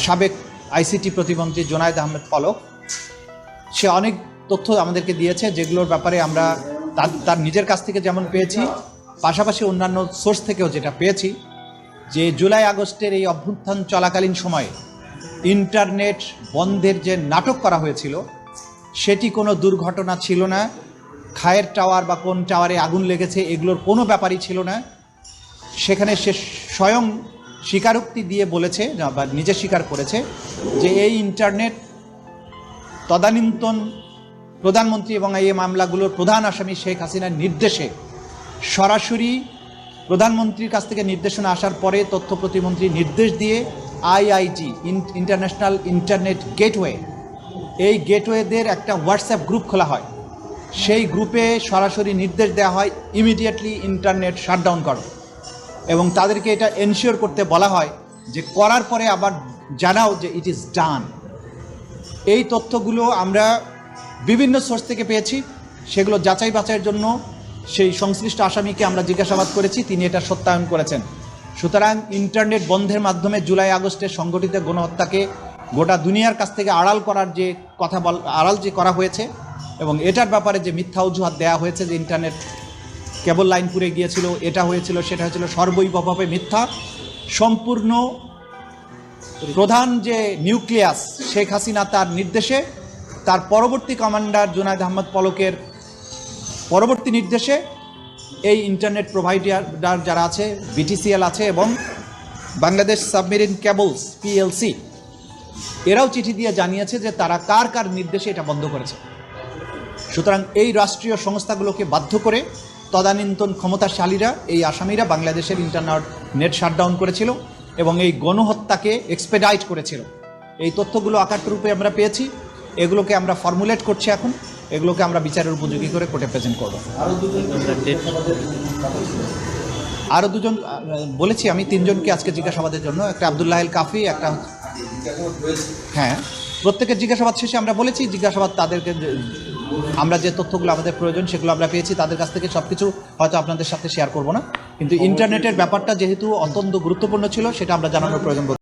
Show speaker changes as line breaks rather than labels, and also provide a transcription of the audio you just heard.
সাবেক আইসিটি প্রতিমন্ত্রী জোনায়েদ আহমেদ পলক, সে অনেক তথ্য আমাদেরকে দিয়েছে, যেগুলোর ব্যাপারে আমরা তার নিজের কাছ থেকে যেমন পেয়েছি, পাশাপাশি অন্যান্য সোর্স থেকেও যেটা পেয়েছি, যে জুলাই আগস্টের এই অভ্যুত্থান চলাকালীন সময়ে ইন্টারনেট বন্ধের যে নাটক করা হয়েছিল সেটি কোনো দুর্ঘটনা ছিল না। খায়ের টাওয়ার বা কোন টাওয়ারে আগুন লেগেছে এগুলোর কোনো ব্যাপারই ছিল না। সেখানে সে স্বয়ং স্বীকারোক্তি দিয়ে বলেছে বা নিজে স্বীকার করেছে যে এই ইন্টারনেট তদানীন্তন প্রধানমন্ত্রী এবং এই মামলাগুলোর প্রধান আসামি শেখ হাসিনার নির্দেশে সরাসরি প্রধানমন্ত্রীর কাছ থেকে নির্দেশনা আসার পরে তথ্য প্রতিমন্ত্রী নির্দেশ দিয়ে আইআইটি ইন্টারন্যাশনাল ইন্টারনেট গেটওয়ে, এই গেটওয়েদের একটা হোয়াটসঅ্যাপ গ্রুপ খোলা হয়। সেই গ্রুপে সরাসরি নির্দেশ দেওয়া হয় ইমিডিয়েটলি ইন্টারনেট শাটডাউন করো, এবং তাদেরকে এটা এনশিওর করতে বলা হয় যে করার পরে আবার জানাও যে ইট ইজ ডান। এই তথ্যগুলো আমরা বিভিন্ন সোর্স থেকে পেয়েছি, সেগুলো যাচাই বাছাইয়ের জন্য সেই সংশ্লিষ্ট আসামিকে আমরা জিজ্ঞাসাবাদ করেছি, তিনি এটা সত্যায়ন করেছেন। সুতরাং ইন্টারনেট বন্ধের মাধ্যমে জুলাই আগস্টের সংগঠিত গণহত্যাকে গোটা দুনিয়ার কাছ থেকে আড়াল করার যে আড়াল যে করা হয়েছে, এবং এটার ব্যাপারে যে মিথ্যা অজুহাত দেওয়া হয়েছে যে ইন্টারনেট কেবল লাইন পুড়ে গিয়েছিল, এটা হয়েছিল সেটা হয়েছিল, সর্বৈবভাবে মিথ্যা। সম্পূর্ণ প্রধান যে নিউক্লিয়াস শেখ হাসিনা তার নির্দেশে, তার পরবর্তী কমান্ডার জোনায়েদ আহমেদ পলকের পরবর্তী নির্দেশে এই ইন্টারনেট প্রোভাইডার যারা আছে, বিটিসিএল আছে এবং বাংলাদেশ সাবমেরিন কেবলস পিএলসি, এরাও চিঠি দিয়ে জানিয়েছে যে তারা কার কার নির্দেশে এটা বন্ধ করেছে। সুতরাং এই রাষ্ট্রীয় সংস্থাগুলোকে বাধ্য করে তদানীন্তন ক্ষমতাশালীরা, এই আসামিরা বাংলাদেশের ইন্টারনেট শাটডাউন করেছিল এবং এই গণহত্যাকে এক্সপেডাইট করেছিল। এই তথ্যগুলো আকাররূপে আমরা পেয়েছি, এগুলোকে আমরা ফর্মুলেট করছি এখন, এগুলোকে আমরা বিচারের উপযোগী করে কোর্টে প্রেজেন্ট করব। আরও দুজন বলেছি আমি, তিনজনকে আজকে জিজ্ঞাসাবাদের জন্য, একটা আব্দুল্লাহ আল কাফি, একটা হ্যাঁ, প্রত্যেকের জিজ্ঞাসাবাদ শেষে আমরা বলেছি জিজ্ঞাসাবাদ তাদেরকে আমরা যে তথ্যগুলো আমাদের প্রয়োজন সেগুলো আমরা পেয়েছি তাদের কাছ থেকে। সব কিছু হয়তো আপনাদের সাথে শেয়ার করব না, কিন্তু ইন্টারনেটের ব্যাপারটা যেহেতু অত্যন্ত গুরুত্বপূর্ণ ছিল সেটা আমরা জানানোর প্রয়োজন।